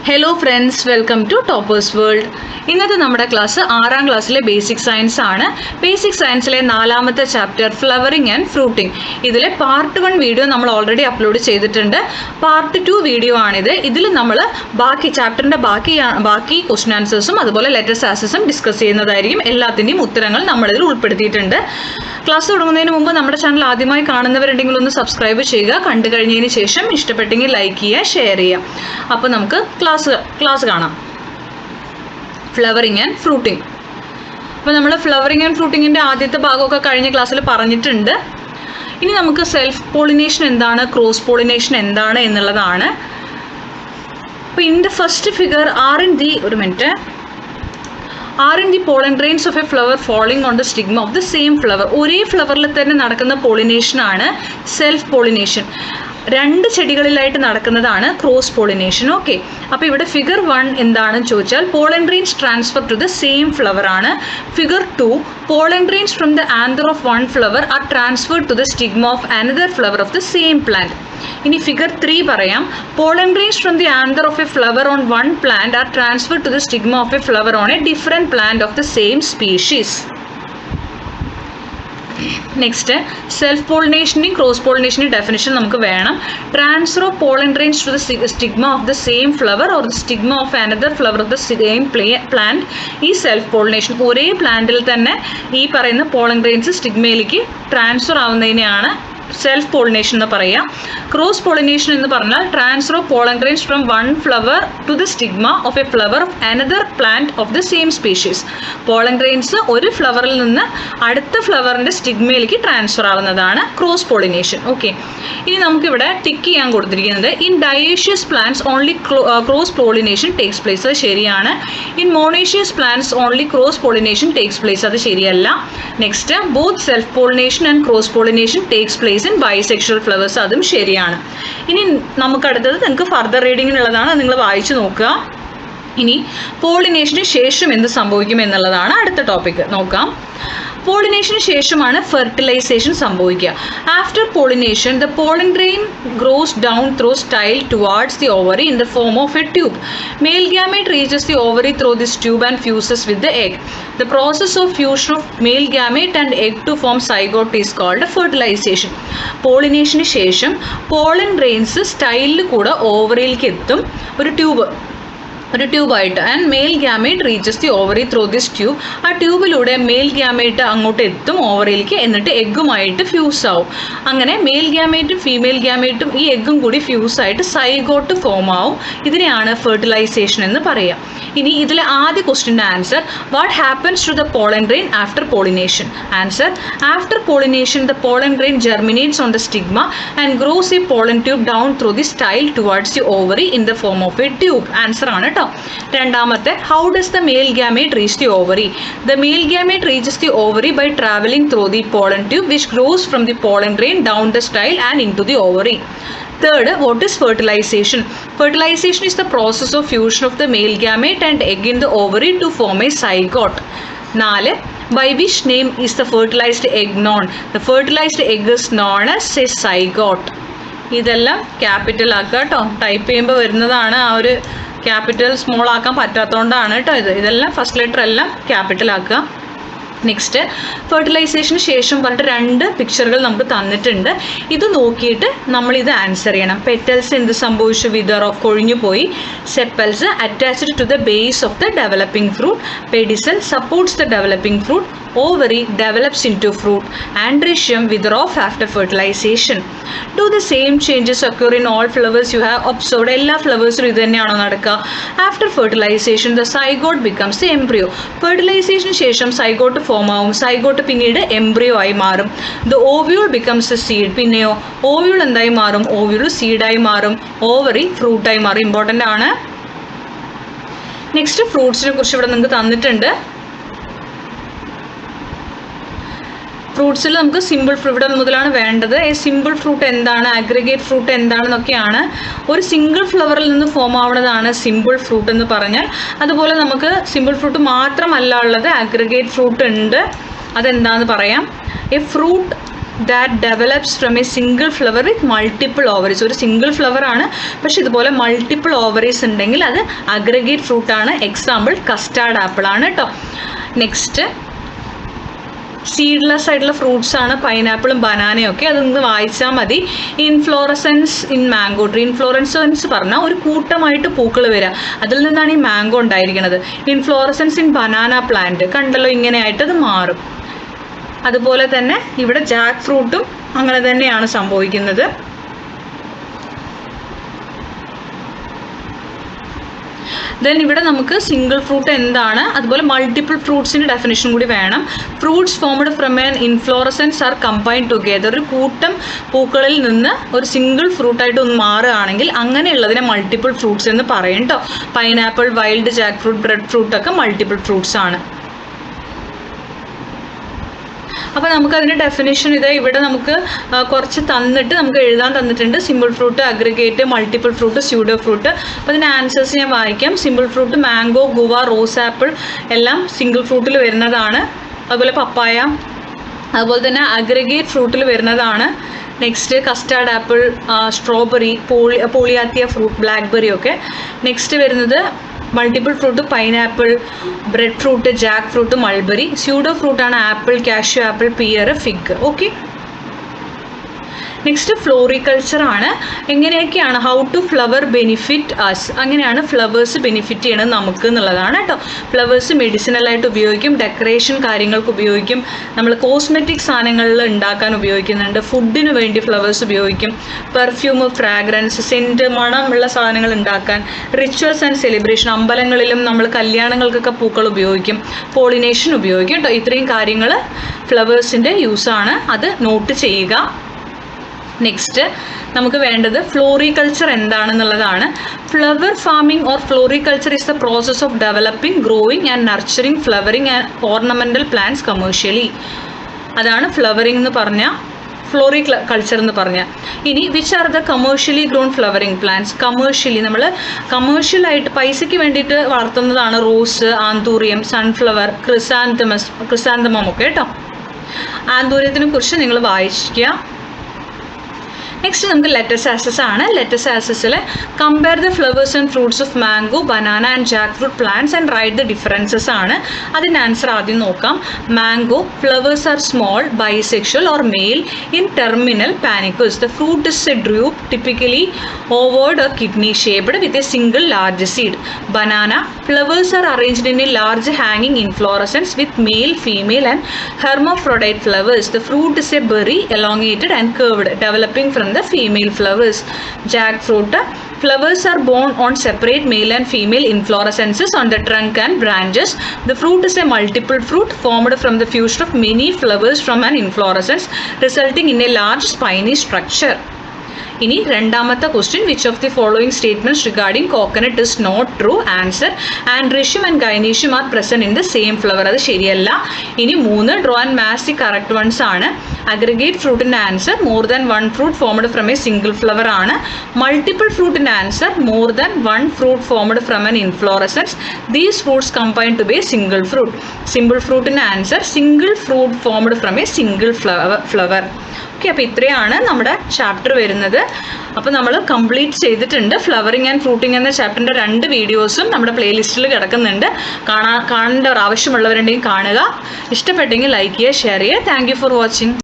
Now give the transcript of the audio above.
Hello friends, welcome to toppers world. ഇന്നത്തെ നമ്മുടെ class 6ാം ക്ലാസ്സിലെ ബേസിക് സയൻസ് ആണ്. ബേസിക് സയൻസിലെ 4ാമത്തെ ചാപ്റ്റർ ഫ്ലവറിങ് ആൻഡ് ഫ്രൂട്ടിങ്. ഇതിലെ പാർട്ട് 1 വീഡിയോ നമ്മൾ ഓൾറെഡി അപ്ലോഡ് ചെയ്തിട്ടുണ്ട്. പാർട്ട് 2 വീഡിയോ ആണിത്. ഇതിൽ നമ്മൾ ചാപ്റ്ററിൻ്റെ ബാക്കി ക്വസ്റ്റ്യൻ ആൻസേഴ്സും അതുപോലെ ലെറ്റേഴ്സ് ആൻസേഴ്സും ഡിസ്കസ് ചെയ്യുന്നതായിരിക്കും. എല്ലാത്തിൻ്റെയും ഉത്തരങ്ങൾ നമ്മളിതിൽ ഉൾപ്പെടുത്തിയിട്ടുണ്ട്. ക്ലാസ് തുടങ്ങുന്നതിന് മുമ്പ് നമ്മുടെ ചാനൽ ആദ്യമായി കാണുന്നവരുണ്ടെങ്കിൽ ഒന്ന് സബ്സ്ക്രൈബ് ചെയ്യുക. കണ്ടു കഴിഞ്ഞതിന് ശേഷം ഇഷ്ടപ്പെട്ടെങ്കിൽ ലൈക്ക് ചെയ്യുക, ഷെയർ ചെയ്യുക. അപ്പോൾ നമുക്ക് ക്ലാസ് കാണാം. Flowering and fruiting. അപ്പോൾ നമ്മൾ ഫ്ലവറിങ് ആൻഡ് ഫ്രൂട്ടിങ്ങിൻ്റെ ആദ്യത്തെ ഭാഗമൊക്കെ കഴിഞ്ഞ ക്ലാസ്സിൽ പറഞ്ഞിട്ടുണ്ട്. ഇനി നമുക്ക് സെൽഫ് പോളിനേഷൻ എന്താണ്, ക്രോസ് പോളിനേഷൻ എന്താണ് എന്നുള്ളതാണ്. അപ്പോൾ in the first figure are in the pollen grains of a flower falling on the stigma of the same flower. ഒരേ ഫ്ലവറിൽ തന്നെ നടക്കുന്ന പോളിനേഷൻ ആണ് സെൽഫ് പോളിനേഷൻ. 2 ചെടികളിലായിട്ട് നടക്കുന്നതാണ് ക്രോസ് പോളിനേഷൻ. ഓക്കെ, അപ്പോൾ ഇവിടെ ഫിഗർ 1 എന്താണെന്ന് ചോദിച്ചാൽ pollen grains transfer to the same flower ആണ്. Figure 2 pollen grains from the anther of one flower are transferred to the stigma of another flower of the same plant. ഇനി figure 3 പറയാം. Pollen grains from the anther of a flower on one plant are transferred to the stigma of a flower on a different plant of the same species. Next, self പോളിനേഷൻ്റെയും cross പോളിനേഷൻ്റെയും definition നമുക്ക് വേണം. Transfer of pollen grains to the stigma of the same flower or the stigma of another flower of the same plant ഈ self pollination. ഒരേ പ്ലാന്റിൽ തന്നെ ഈ പറയുന്ന pollen grains സ്റ്റിഗ്മയിലേക്ക് ട്രാൻസ്ഫർ ആവുന്നതിനെയാണ് സെൽഫ് പോളിനേഷൻ എന്ന് പറയുക. ക്രോസ് പോളിനേഷൻ എന്ന് പറഞ്ഞാൽ transfer of pollen grains from one flower to the stigma of a flower of another plant of the same species. Pollen grains ഒരു ഫ്ലവറിൽ നിന്ന് അടുത്ത ഫ്ലവറിൻ്റെ സ്റ്റിഗ്മയിലേക്ക് ട്രാൻസ്ഫർ ആവുന്നതാണ് ക്രോസ് പോളിനേഷൻ. ഓക്കെ, ഇനി നമുക്കിവിടെ ടിക്ക് ചെയ്യാൻ കൊടുത്തിരിക്കുന്നത് in dioecious plants only cross pollination takes place. അത് ശരിയാണ്. In monoecious plants only cross pollination takes place. അത് ശരിയല്ല. Next, both self pollination and cross pollination takes place in bisexual flowers. അതും ശരിയാണ്. ഇനി നമുക്ക് അടുത്തത് നിങ്ങൾക്ക് ഫർദർ റീഡിങ്ങിനുള്ളതാണ്, നിങ്ങൾ വായിച്ചു നോക്കുക. ഇനി പോളിനേഷന് ശേഷം എന്ത് സംഭവിക്കും എന്നുള്ളതാണ് അടുത്ത ടോപ്പിക്. നോക്കാം. പോളിനേഷന് ശേഷമാണ് ഫെർട്ടിലൈസേഷൻ സംഭവിക്കുക. After pollination the pollen grain gross down through style towards the ovary in the form of a tube. Mail gamete reaches the ovary through this tube and fuses with the egg. The process of fusion of male gamete and egg to form zygote is called fertilization. പോളിനേഷന് ശേഷം pollen grains സ്റ്റൈലിൽ കൂടെ ഓവറിയിലേക്ക് എത്തും, ഒരു ട്യൂബായിട്ട്. And male gamete reaches the ovary through this tube. ആ ട്യൂബിലൂടെ മെയിൽ ഗ്യാമേറ്റ് അങ്ങോട്ട് എത്തും ഓവറിയിലേക്ക്, എന്നിട്ട് എഗ്ഗുമായിട്ട് ഫ്യൂസ് ആവും. അങ്ങനെ മെയിൽ ഗ്യാമേറ്റും ഫീമെയിൽ ഗ്യാമേറ്റും ഈ എഗ്ഗും കൂടി ഫ്യൂസായിട്ട് സൈഗോട്ട് ഫോം ആവും. ഇതിനെയാണ് ഫെർട്ടിലൈസേഷൻ എന്ന് പറയുക. ഇനി ഇതിലെ ആദ്യ ക്വസ്റ്റ്യൻ്റെ answer, what happens to the pollen grain after pollination? Answer, after pollination the pollen grain germinates on the stigma and grows a pollen tube down through the style towards the ovary in the form of a tube. Answer ആണ് കേട്ടോ. രണ്ടാമത്തെ, how does the male gamete reach the ovary? The male gamete reaches the ovary by travelling through the pollen tube which grows from the pollen grain down the style and into the ovary ഓവറി. Third, what is fertilization? Fertilization is the process of fusion of the male gamete and egg in the ovary to form a zygote. 4. By which name is the fertilized egg known? The fertilized egg is known as a zygote. ഇതെല്ലാം capital ആക്കുക കേട്ടോ. Type ചെയ്യുമ്പോൾ വരുന്നതാണ്, ആ ഒരു capital small ആക്കാൻ പറ്റാത്തതുകൊണ്ടാണ് കേട്ടോ. ഇതെല്ലാം ഫസ്റ്റ് ലെറ്റർ എല്ലാം ക്യാപിറ്റൽ ആക്കുക. നെക്സ്റ്റ്, ഫെർട്ടിലൈസേഷന് ശേഷം പറഞ്ഞിട്ട് 2 പിക്ചറുകൾ നമുക്ക് തന്നിട്ടുണ്ട്. ഇത് നോക്കിയിട്ട് നമ്മളിത് ആൻസർ ചെയ്യണം. പെറ്റൽസ് എന്ത് സംഭവിച്ചു? വിതർ ഓഫ്, കൊഴിഞ്ഞു പോയി. Sepals attached to the base of the developing fruit. Pedicel supports the developing fruit. Ovary develops into fruit. Androecium wither off after fertilisation. Do the same changes occur in all flowers you have observed? എല്ലാ ഫ്ലവേഴ്സിലും ഇത് തന്നെയാണോ നടക്കുക? After fertilisation the zygote becomes the embryo. ഫെർട്ടിലൈസേഷന് ശേഷം zygote form ആവും. Zygote പിന്നീട് embryo ആയി മാറും. The ovule becomes a seed. പിന്നെയോ ഓവ്യൂൾ എന്തായി മാറും? ഓവ്യൂൾ സീഡായി മാറും. ഓവറി ഫ്രൂട്ടായി മാറും. ഇമ്പോർട്ടൻ്റ് ആണ്. നെക്സ്റ്റ്, ഫ്രൂട്ട്സിനെ കുറിച്ച് ഇവിടെ നിങ്ങൾക്ക് തന്നിട്ടുണ്ട്. ഫ്രൂട്ട്സിൽ നമുക്ക് സിമ്പിൾ ഇവിടെ മുതലാണ് വേണ്ടത്. സിമ്പിൾ ഫ്രൂട്ട് എന്താണ്, അഗ്രിഗേറ്റ് ഫ്രൂട്ട് എന്താണെന്നൊക്കെയാണ്. ഒരു സിംഗിൾ ഫ്ലവറിൽ നിന്ന് ഫോം ആവുന്നതാണ് സിമ്പിൾ ഫ്രൂട്ട് എന്ന് പറഞ്ഞാൽ. അതുപോലെ നമുക്ക് സിമ്പിൾ ഫ്രൂട്ട് മാത്രമല്ല ഉള്ളത്, അഗ്രിഗേറ്റ് ഫ്രൂട്ട് ഉണ്ട്. അതെന്താണെന്ന് പറയാം. A fruit that develops from a single flower with multiple ovaries. ഒരു സിംഗിൾ ഫ്ലവർ ആണ്, പക്ഷെ ഇതുപോലെ മൾട്ടിപ്പിൾ ഓവറീസ് ഉണ്ടെങ്കിൽ അത് അഗ്രഗേറ്റ് ഫ്രൂട്ട് ആണ്. എക്സാമ്പിൾ കസ്റ്റാർഡ് ആപ്പിൾ ആണ് കേട്ടോ. നെക്സ്റ്റ് സീഡ്ലെസ് ആയിട്ടുള്ള ഫ്രൂട്ട്സ് ആണ് പൈനാപ്പിളും ബനാനയും ഒക്കെ. അത് നിങ്ങൾ വായിച്ചാൽ മതി. Inflorescence in mango tree. Inflorescence പറഞ്ഞാൽ ഒരു കൂട്ടമായിട്ട് പൂക്കൾ വരിക, അതിൽ നിന്നാണ് ഈ മാംഗോ ഉണ്ടായിരിക്കുന്നത്. ഇൻഫ്ലോറസൻസ് ഇൻ ബനാന പ്ലാന്റ് കണ്ടല്ലോ, ഇങ്ങനെയായിട്ട് അത് മാറും. അതുപോലെ തന്നെ ഇവിടെ ജാക്ക് ഫ്രൂട്ടും അങ്ങനെ തന്നെയാണ് സംഭവിക്കുന്നത്. ദെൻ ഇവിടെ നമുക്ക് സിംഗിൾ ഫ്രൂട്ട് എന്താണ്, അതുപോലെ മൾട്ടിപ്പിൾ ഫ്രൂട്ട്സിൻ്റെ ഡെഫിനേഷൻ കൂടി വേണം. Fruits formed from an inflorescence R combined together. ഒരു കൂട്ടം പൂക്കളിൽ നിന്ന് ഒരു സിംഗിൾ ഫ്രൂട്ടായിട്ട് ഒന്ന് മാറുകയാണെങ്കിൽ അങ്ങനെയുള്ളതിനെ മൾട്ടിപ്പിൾ ഫ്രൂട്ട്സ് എന്ന് പറയും കേട്ടോ. Pineapple, wild Jack fruit, bread fruit ഒക്കെ മൾട്ടിപ്പിൾ ഫ്രൂട്ട്സ് ആണ്. അപ്പോൾ നമുക്കതിൻ്റെ ഡെഫിനേഷൻ ഇത് ഇവിടെ നമുക്ക് കുറച്ച് തന്നിട്ട് നമുക്ക് എഴുതാൻ തന്നിട്ടുണ്ട്. Simple fruit, aggregate, multiple fruit, pseudo fruit. അപ്പോൾ അതിൻ്റെ ആൻസേഴ്സ് ഞാൻ വായിക്കാം. Simple fruit mango, guava, rose apple എല്ലാം സിംഗിൾ ഫ്രൂട്ടിൽ വരുന്നതാണ്. അതുപോലെ പപ്പായ, അതുപോലെ തന്നെ അഗ്രിഗേറ്റ് ഫ്രൂട്ടിൽ വരുന്നതാണ്. Next custard apple, strawberry, polyalthia fruit, blackberry ഒക്കെ. നെക്സ്റ്റ് വരുന്നത് multiple fruit pineapple, bread fruit, jack fruit, mulberry. Pseudo ഫ്രൂട്ടാണ് apple, cashew apple, pear, fig. Okay. Next floriculture ആണ്. എങ്ങനെയൊക്കെയാണ് how to flower benefit us, അങ്ങനെയാണ് flowers benefit ചെയ്യണത് നമുക്ക് എന്നുള്ളതാണ് കേട്ടോ. ഫ്ലവേഴ്സ് മെഡിസിനലായിട്ട് ഉപയോഗിക്കും, ഡെക്കറേഷൻ കാര്യങ്ങൾക്ക് ഉപയോഗിക്കും, നമ്മൾ കോസ്മെറ്റിക് സാധനങ്ങളിൽ ഉണ്ടാക്കാൻ ഉപയോഗിക്കുന്നുണ്ട്, ഫുഡിന് വേണ്ടി ഫ്ലവേഴ്സ് ഉപയോഗിക്കും, പെർഫ്യൂം, ഫ്രാഗ്രൻസ്, സെൻറ്റ്, മണമുള്ള സാധനങ്ങൾ ഉണ്ടാക്കാൻ, റിച്വൽസ് ആൻഡ് സെലിബ്രേഷൻ, അമ്പലങ്ങളിലും നമ്മൾ കല്യാണങ്ങൾക്കൊക്കെ പൂക്കൾ ഉപയോഗിക്കും, പോളിനേഷൻ ഉപയോഗിക്കും കേട്ടോ. ഇത്രയും കാര്യങ്ങൾ ഫ്ലവേഴ്സിൻ്റെ യൂസാണ്, അത് നോട്ട് ചെയ്യുക. നെക്സ്റ്റ് നമുക്ക് വേണ്ടത് ഫ്ലോറിക്കൾച്ചർ എന്താണെന്നുള്ളതാണ്. Flower farming or floriculture is the process of developing, growing and nurturing flowering and ornamental plants commercially. അതാണ് ഫ്ലവറിംഗ് എന്ന് പറഞ്ഞാൽ, ഫ്ലോറിക്കൾച്ചർ എന്ന് പറഞ്ഞാൽ. ഇനി which are the commercially grown flowering plants. Commercially നമ്മൾ കമേഴ്ഷ്യലായിട്ട് പൈസയ്ക്ക് വേണ്ടിയിട്ട് വളർത്തുന്നതാണ് റോസ്, ആന്തൂറിയം, സൺഫ്ലവർ, ക്രിസാന്തമം ഒക്കെ കേട്ടോ. ആന്തൂറിയത്തിനെ കുറിച്ച് നിങ്ങൾ വായിക്കുക. നെക്സ്റ്റ് നമുക്ക് ലെറ്റസ് ആസസ് ആണ്. ലെറ്റസ് ആസസിൽ compare the flowers and fruits of mango, banana and Jack fruit plants and write the differences ആണ്. അതിൻ്റെ ആൻസർ ആദ്യം നോക്കാം. Mango flowers are small, bisexual or male in terminal panicles. The fruit is a drupe, typically ovoid or kidney shaped with a single large seed. Banana flowers are arranged in a large hanging inflorescence with male, female and hermaphrodite flowers. The fruit is a berry, elongated and curved, developing from the female flowers. Jackfruit flowers are borne on separate male and female inflorescences on the trunk and branches. The fruit is a multiple fruit formed from the fusion of many flowers from an inflorescence, resulting in a large spiny structure. ഇനി രണ്ടാമത്തെ question, which of the following statements regarding coconut is not true. Answer androecium and gynoecium are present in the same flower. അത് ശരിയല്ല. ഇനി 3 draw and match the correct ones ആണ്. Aggregate ഫ്രൂട്ടിൻ്റെ answer more than 1 fruit formed from a single flower ആണ്. Multiple ഫ്രൂട്ടിൻ്റെ answer more than 1 fruit formed from an inflorescence. These fruits combine to be a single fruit. Simple ഫ്രൂട്ടിൻ്റെ answer single fruit formed from a single flower. Okay, അപ്പോൾ ഇത്രയാണ് നമ്മുടെ chapter വരുന്നത്. അപ്പോൾ നമ്മൾ complete ചെയ്തിട്ടുണ്ട്. Flowering and fruiting എന്ന ചാപ്റ്ററിൻ്റെ 2 വീഡിയോസും നമ്മുടെ പ്ലേലിസ്റ്റിൽ കിടക്കുന്നുണ്ട്. കാണേണ്ട ആവശ്യമുള്ളവരുണ്ടെങ്കിൽ കാണുക. ഇഷ്ടപ്പെട്ടെങ്കിൽ ലൈക്ക് ചെയ്യുക, ഷെയർ ചെയ്യുക. Thank you for watching.